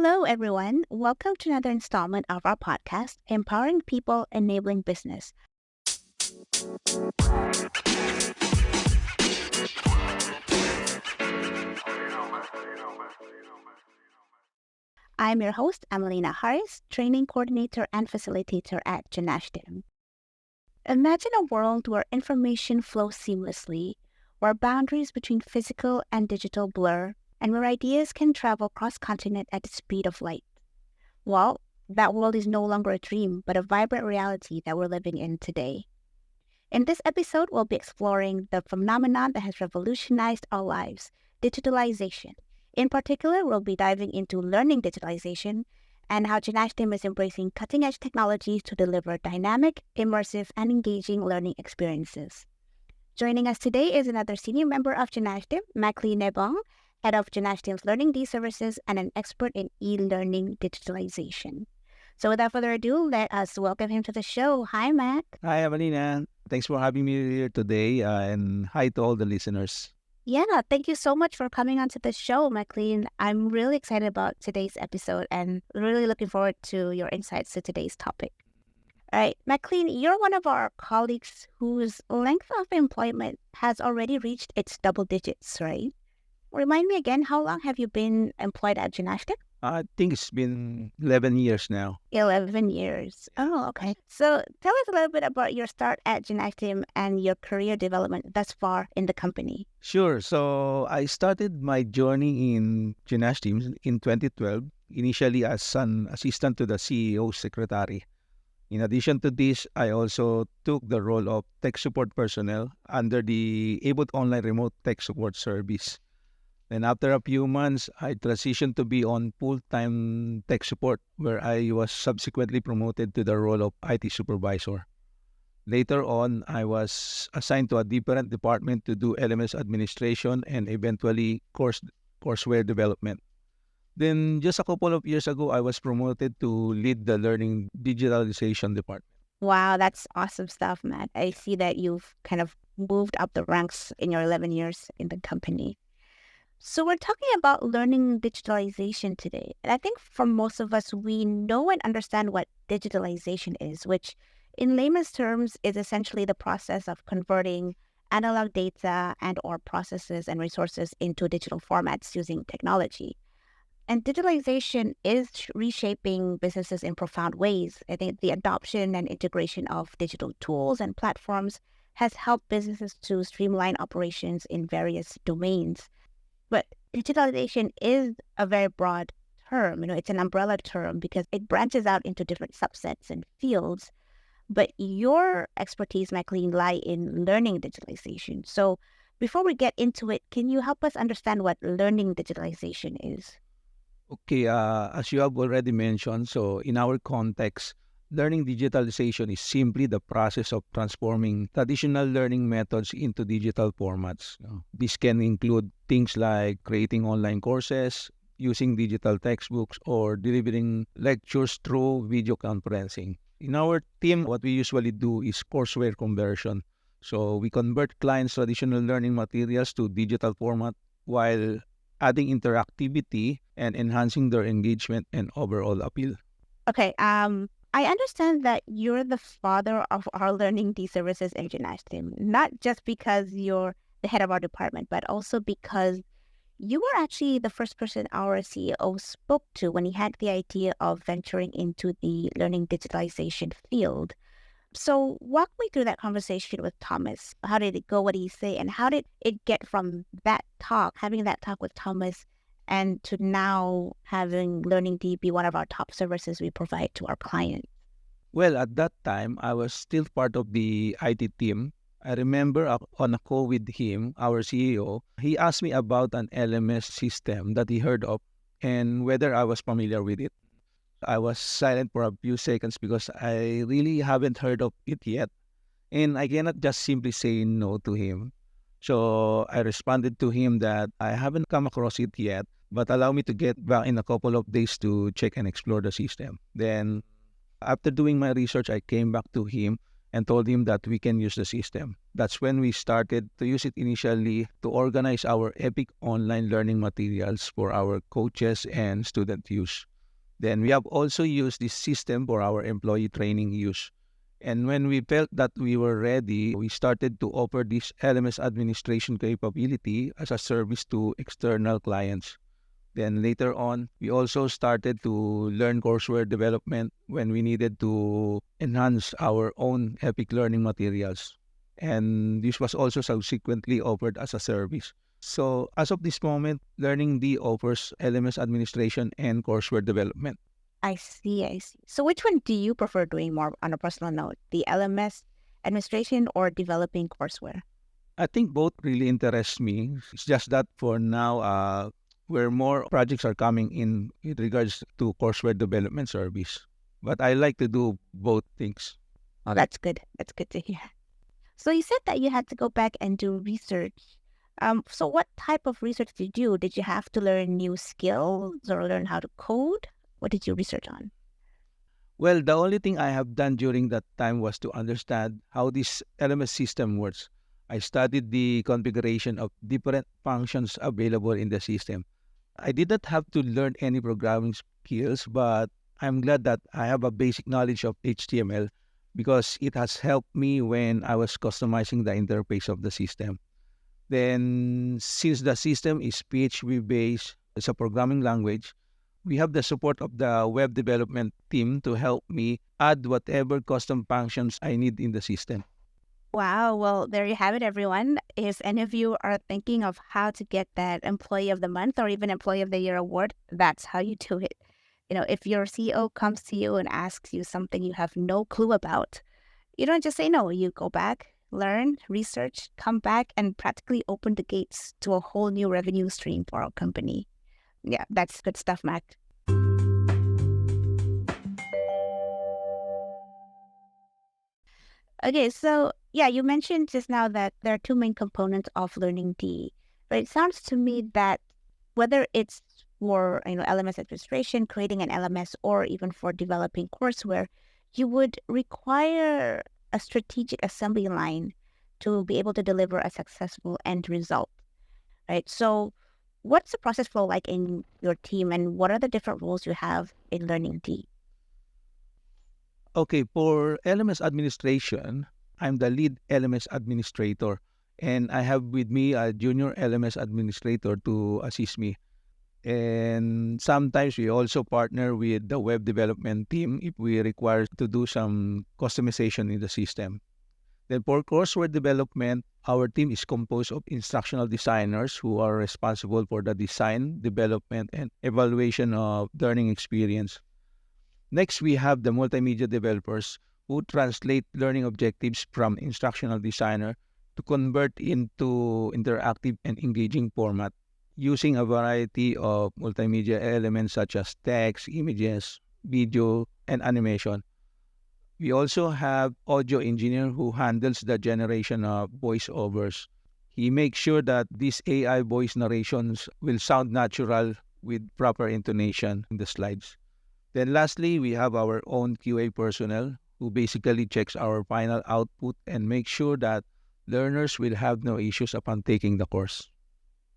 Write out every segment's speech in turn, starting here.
Hello, everyone. Welcome to another installment of our podcast, Empowering People, Enabling Business. I'm your host, Amalina, training coordinator and facilitator at Genashtim. Imagine a world where information flows seamlessly, where boundaries between physical and digital blur, and where ideas can travel cross-continent at the speed of light. Well, that world is no longer a dream, but a vibrant reality that we're living in today. In this episode, we'll be exploring the phenomenon that has revolutionized our lives, digitalization. In particular, we'll be diving into learning digitalization and how Genashtim is embracing cutting-edge technologies to deliver dynamic, immersive, and engaging learning experiences. Joining us today is another senior member of Genashtim, Macleen and Amalina, head of Genashtim's Learning D services and an expert in e-learning digitalization. So without further ado, let us welcome him to the show. Hi, Mac. Hi, Amalina. Thanks for having me here today, and hi to all the listeners. Yeah, thank you so much for coming onto the show, Macleen. I'm really excited about today's episode and really looking forward to your insights to today's topic. All right, Macleen, you're one of our colleagues whose length of employment has already reached its double digits, right? Remind me again, how long have you been employed at Genashtim? I think it's been 11 years now. 11 years. Oh, okay. So tell us a little bit about your start at Genashtim and your career development thus far in the company. Sure. So I started my journey in Genashtim in 2012, initially as an assistant to the CEO's secretary. In addition to this, I also took the role of tech support personnel under the ABOT Online Remote Tech Support Service. Then after a few months, I transitioned to be on full-time tech support, where I was subsequently promoted to the role of IT supervisor. Later on, I was assigned to a different department to do LMS administration and eventually courseware development. Then just a couple of years ago, I was promoted to lead the learning digitalization department. Wow, that's awesome stuff, Matt. I see that you've kind of moved up the ranks in your 11 years in the company. So we're talking about learning digitalization today. And I think for most of us, we know and understand what digitalization is, which in layman's terms is essentially the process of converting analog data and or processes and resources into digital formats using technology. And digitalization is reshaping businesses in profound ways. I think the adoption and integration of digital tools and platforms has helped businesses to streamline operations in various domains. But digitalization is a very broad term. It's an umbrella term because it branches out into different subsets and fields. But your expertise, Macleen, lie in learning digitalization. So before we get into it, can you help us understand what learning digitalization is? Okay, as you have already mentioned, so in our context, learning digitalization is simply the process of transforming traditional learning methods into digital formats. This can include things like creating online courses, using digital textbooks, or delivering lectures through video conferencing. In our team, what we usually do is courseware conversion. So we convert clients' traditional learning materials to digital format while adding interactivity and enhancing their engagement and overall appeal. Okay, I understand that you're the father of our Learning D services in Genashtim, not just because you're the head of our department, but also because you were actually the first person our CEO spoke to when he had the idea of venturing into the learning digitalization field. So walk me through that conversation with Thomas. How did it go? What did he say? And how did it get from that talk, having that talk with Thomas, and to now having Learning D be one of our top services we provide to our clients? Well, at that time, I was still part of the IT team. I remember on a call with him, our CEO, he asked me about an LMS system that he heard of and whether I was familiar with it. I was silent for a few seconds because I really haven't heard of it yet, and I cannot just simply say no to him. So I responded to him that I haven't come across it yet, but allow me to get back in a couple of days to check and explore the system. Then after doing my research, I came back to him and told him that we can use the system. That's when we started to use it initially to organize our epic online learning materials for our coaches and student use. Then we have also used this system for our employee training use. And when we felt that we were ready, we started to offer this LMS administration capability as a service to external clients. Then later on, we also started to learn courseware development when we needed to enhance our own epic learning materials. And this was also subsequently offered as a service. So as of this moment, Learning D offers LMS administration and courseware development. I see, I see. So which one do you prefer doing more on a personal note, the LMS administration or developing courseware? I think both really interest me. It's just that for now, where more projects are coming in with regards to courseware development service. But I like to do both things. Oh, that's good. That's good to hear. So you said that you had to go back and do research. So what type of research did you do? Did you have to learn new skills or learn how to code? What did you research on? Well, the only thing I have done during that time was to understand how this LMS system works. I studied the configuration of different functions available in the system. I did not have to learn any programming skills, but I'm glad that I have a basic knowledge of HTML because it has helped me when I was customizing the interface of the system. Then, since the system is PHP based, it's a programming language, we have the support of the web development team to help me add whatever custom functions I need in the system. Wow. Well, there you have it, everyone. If any of you are thinking of how to get that Employee of the Month or even Employee of the Year award, that's how you do it. If your CEO comes to you and asks you something you have no clue about, you don't just say no. You go back, learn, research, come back, and practically open the gates to a whole new revenue stream for our company. Yeah, that's good stuff, Mac. Okay, so yeah, you mentioned just now that there are two main components of learning D, but it sounds to me that whether it's for LMS administration, creating an LMS, or even for developing courseware, you would require a strategic assembly line to be able to deliver a successful end result, right? So what's the process flow like in your team, and what are the different roles you have in learning D? Okay, for LMS administration, I'm the lead LMS administrator, and I have with me a junior LMS administrator to assist me. And sometimes we also partner with the web development team if we require to do some customization in the system. Then for courseware development, our team is composed of instructional designers who are responsible for the design, development, and evaluation of learning experience. Next, we have the multimedia developers who translate learning objectives from instructional designer to convert into interactive and engaging format using a variety of multimedia elements such as text, images, video, and animation. We also have audio engineer who handles the generation of voiceovers. He makes sure that these AI voice narrations will sound natural with proper intonation in the slides. Then lastly, we have our own QA personnel who basically checks our final output and makes sure that learners will have no issues upon taking the course.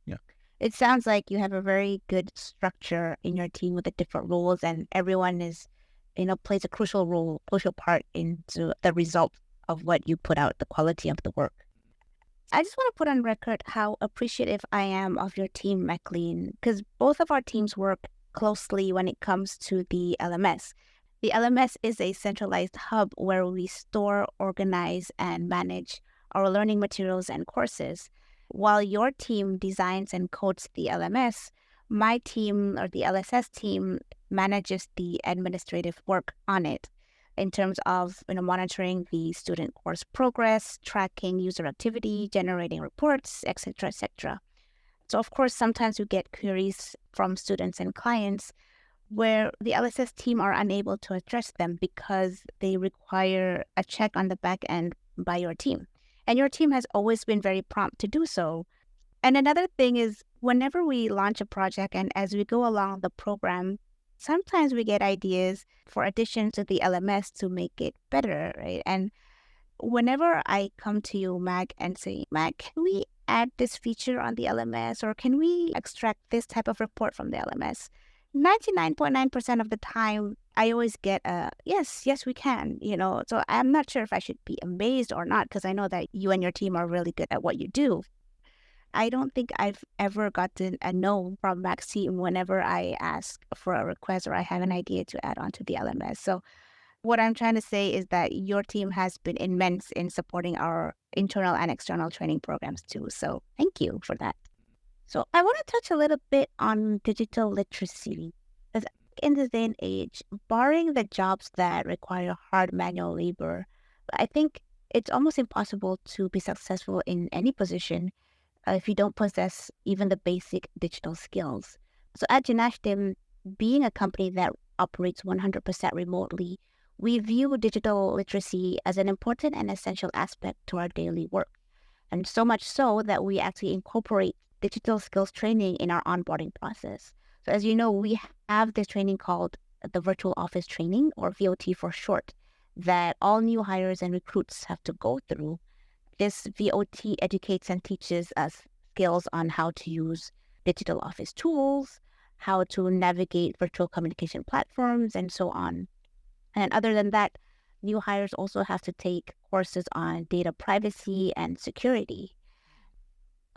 Yeah. It sounds like you have a very good structure in your team with the different roles, and everyone is, plays a crucial part into the result of what you put out, the quality of the work. I just want to put on record how appreciative I am of your team, Macleen, because both of our teams work closely when it comes to the LMS. The LMS is a centralized hub where we store, organize, and manage our learning materials and courses. While your team designs and codes the LMS, my team or the LSS team manages the administrative work on it in terms of monitoring the student course progress, tracking user activity, generating reports, etc., etc. So of course, sometimes we get queries from students and clients where the LSS team are unable to address them because they require a check on the back end by your team. And your team has always been very prompt to do so. And another thing is whenever we launch a project and as we go along the program, sometimes we get ideas for additions to the LMS to make it better, right? And whenever I come to you, Mac, and say, Mac, can we add this feature on the LMS, or can we extract this type of report from the LMS? 99.9% of the time, I always get a yes, yes, we can, So I'm not sure if I should be amazed or not, because I know that you and your team are really good at what you do. I don't think I've ever gotten a no from Mac's team whenever I ask for a request or I have an idea to add onto the LMS. So what I'm trying to say is that your team has been immense in supporting our internal and external training programs too. So thank you for that. So I want to touch a little bit on digital literacy. Because in this day and age, barring the jobs that require hard manual labor, I think it's almost impossible to be successful in any position if you don't possess even the basic digital skills. So at Genashtim, being a company that operates 100% remotely, we view digital literacy as an important and essential aspect to our daily work. And so much so that we actually incorporate digital skills training in our onboarding process. So as you know, we have this training called the Virtual Office Training, or VOT for short, that all new hires and recruits have to go through. This VOT educates and teaches us skills on how to use digital office tools, how to navigate virtual communication platforms, and so on. And other than that, new hires also have to take courses on data privacy and security.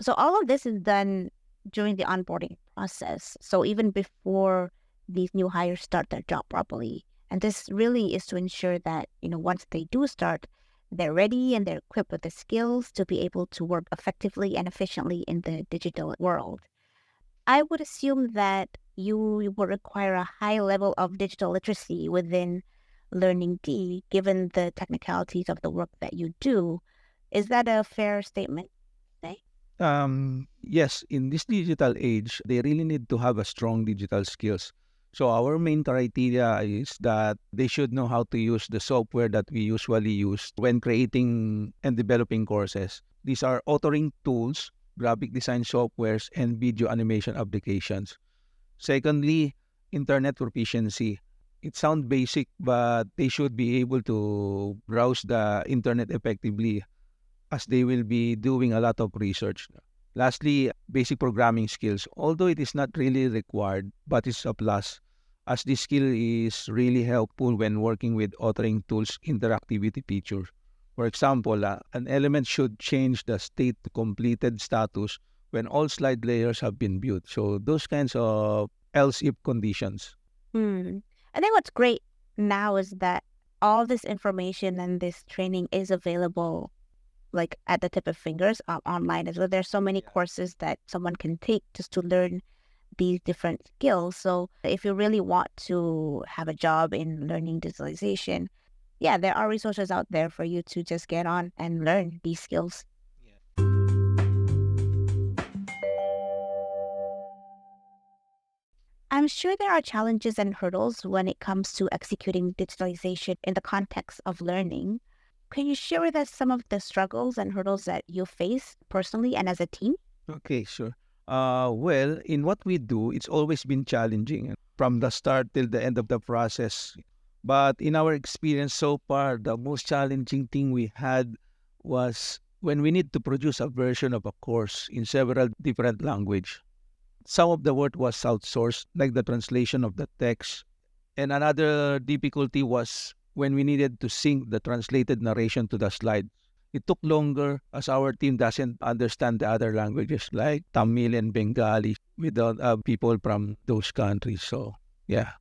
So all of this is done during the onboarding process. So even before these new hires start their job properly. And this really is to ensure that, once they do start, they're ready and they're equipped with the skills to be able to work effectively and efficiently in the digital world. I would assume that you will require a high level of digital literacy within Learning D, given the technicalities of the work that you do. Is that a fair statement? Yes, in this digital age, they really need to have a strong digital skills. So our main criteria is that they should know how to use the software that we usually use when creating and developing courses. These are authoring tools, graphic design softwares, and video animation applications. Secondly, internet proficiency. It sounds basic, but they should be able to browse the internet effectively, as they will be doing a lot of research. Lastly, basic programming skills. Although it is not really required, but it's a plus, as this skill is really helpful when working with authoring tools interactivity features. For example, an element should change the state to completed status when all slide layers have been viewed. So those kinds of else-if conditions. I think what's great now is that all this information and this training is available like at the tip of fingers online as well. There's so many courses that someone can take just to learn these different skills. So if you really want to have a job in learning digitalization, there are resources out there for you to just get on and learn these skills. I'm sure there are challenges and hurdles when it comes to executing digitalization in the context of learning. Can you share with us some of the struggles and hurdles that you face personally and as a team? Okay, sure. Well, in what we do, it's always been challenging from the start till the end of the process. But in our experience so far, the most challenging thing we had was when we need to produce a version of a course in several different languages. Some of the work was outsourced, like the translation of the text. And another difficulty was when we needed to sync the translated narration to the slide. It took longer as our team doesn't understand the other languages like Tamil and Bengali without people from those countries. So, yeah.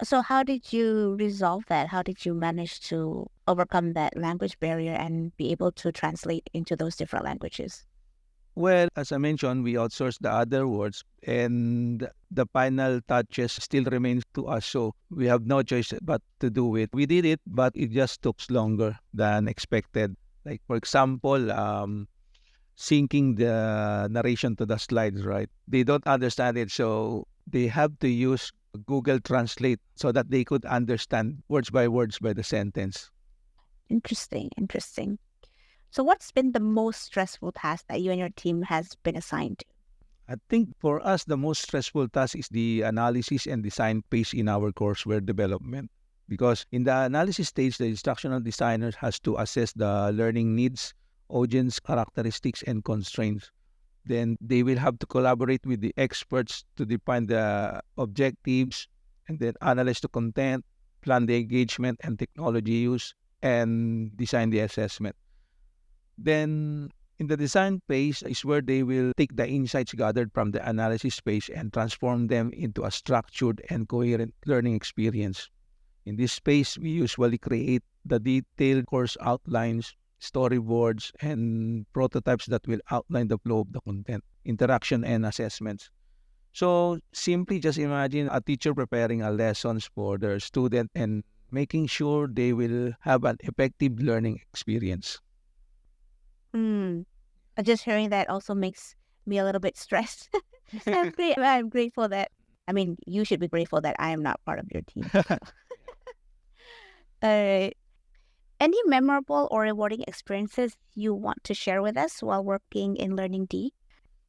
So how did you resolve that? How did you manage to overcome that language barrier and be able to translate into those different languages? Well, as I mentioned, we outsourced the other words and the final touches still remains to us. So we have no choice but to do it. We did it, but it just took longer than expected. Like, for example, syncing the narration to the slides, right? They don't understand it, so they have to use Google Translate so that they could understand words by the sentence. Interesting. So what's been the most stressful task that you and your team has been assigned to? I think for us, the most stressful task is the analysis and design phase in our courseware development. because in the analysis stage, the instructional designer has to assess the learning needs, audience characteristics, and constraints. Then they will have to collaborate with the experts to define the objectives and then analyze the content, plan the engagement and technology use, and design the assessment. Then in the design phase is where they will take the insights gathered from the analysis phase and transform them into a structured and coherent learning experience. In this space, we usually create the detailed course outlines, storyboards, and prototypes that will outline the flow of the content, interaction, and assessments. So simply just imagine a teacher preparing a lessons for their student and making sure they will have an effective learning experience. Mm. Just hearing that also makes me a little bit stressed. I'm grateful that, I mean, you should be grateful that I am not part of your team. Uh, any memorable or rewarding experiences you want to share with us while working in Learning D?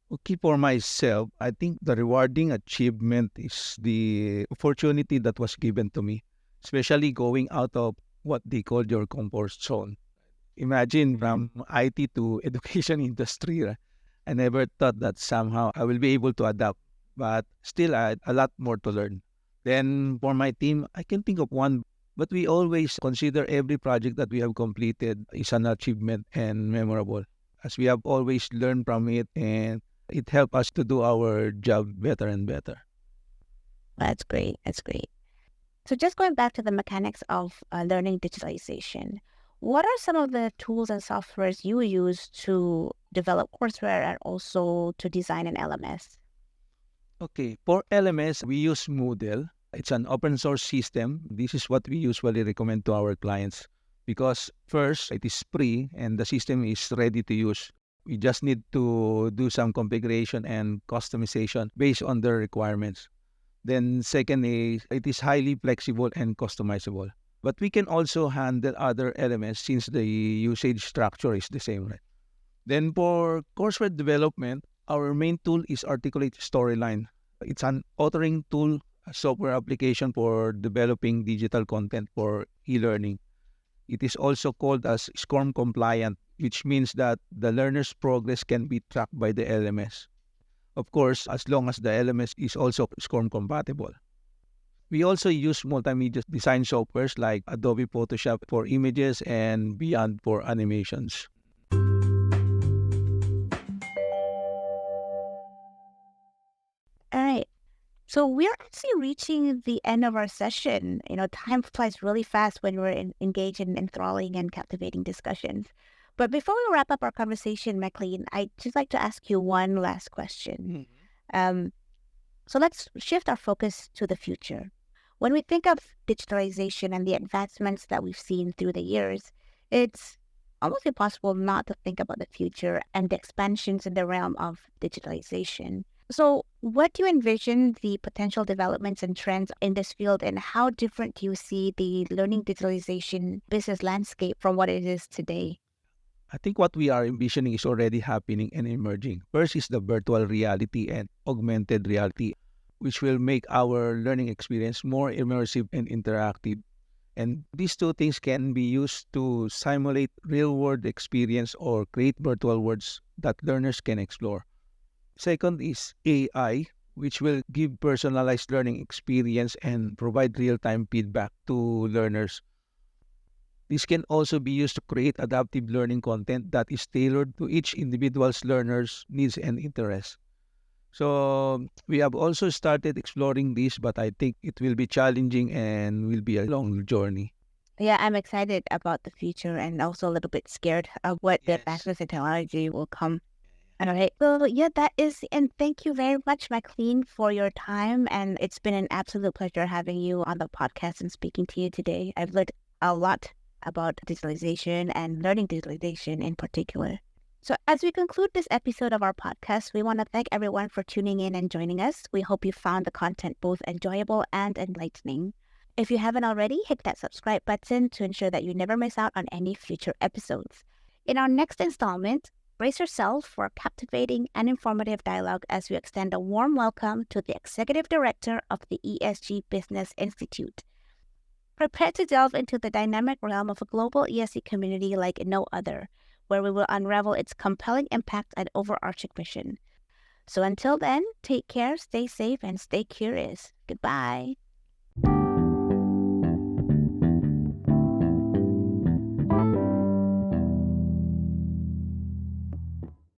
Okay, for myself, I think the rewarding achievement is the opportunity that was given to me, especially going out of what they call your comfort zone. Imagine from IT to education industry. Right? I never thought that somehow I will be able to adapt, but still I had a lot more to learn. Then for my team, I can think of one, but we always consider every project that we have completed is an achievement and memorable, as we have always learned from it and it helped us to do our job better and better. That's great. That's great. So just going back to the mechanics of learning digitalization, what are some of the tools and softwares you use to develop courseware and also to design an LMS? Okay, for LMS, we use Moodle. It's an open source system. This is what we usually recommend to our clients because first, it is free and the system is ready to use. We just need to do some configuration and customization based on their requirements. Then second is it is highly flexible and customizable. But we can also handle other elements since the usage structure is the same, right? Then for courseware development, our main tool is Articulate Storyline. It's an authoring tool, a software application for developing digital content for e-learning. It is also called as SCORM compliant, which means that the learner's progress can be tracked by the LMS. Of course, as long as the LMS is also SCORM compatible. We also use multimedia design softwares like Adobe Photoshop for images and Beyond for animations. All right. So we're actually reaching the end of our session. You know, time flies really fast when we're engaged in enthralling and captivating discussions. But before we wrap up our conversation, Macleen, I'd just like to ask you one last question. Um, so let's shift our focus to the future. When we think of digitalization and the advancements that we've seen through the years, it's almost impossible not to think about the future and the expansions in the realm of digitalization. So, what do you envision the potential developments and trends in this field, and how different do you see the learning digitalization business landscape from what it is today? I think what we are envisioning is already happening and emerging. First is the virtual reality and augmented reality, which will make our learning experience more immersive and interactive. And these two things can be used to simulate real-world experience or create virtual worlds that learners can explore. Second is AI, which will give personalized learning experience and provide real-time feedback to learners. This can also be used to create adaptive learning content that is tailored to each individual's learner's needs and interests. So we have also started exploring this, but I think it will be challenging and will be a long journey. Yeah, I'm excited about the future and also a little bit scared of what the Yes. advancements in technology will come. All right. Well, yeah, that is, and thank you very much, Macleen, for your time. And it's been an absolute pleasure having you on the podcast and speaking to you today. I've learned a lot about digitalization and learning digitalization in particular. So, as we conclude this episode of our podcast, we want to thank everyone for tuning in and joining us. We hope you found the content both enjoyable and enlightening. If you haven't already, hit that subscribe button to ensure that you never miss out on any future episodes. In our next installment, brace yourself for captivating and informative dialogue as we extend a warm welcome to the Executive Director of the ESG Business Institute. Prepare to delve into the dynamic realm of a global ESG community like no other, where we will unravel its compelling impact and overarching mission. So until then, take care, stay safe, and stay curious. Goodbye.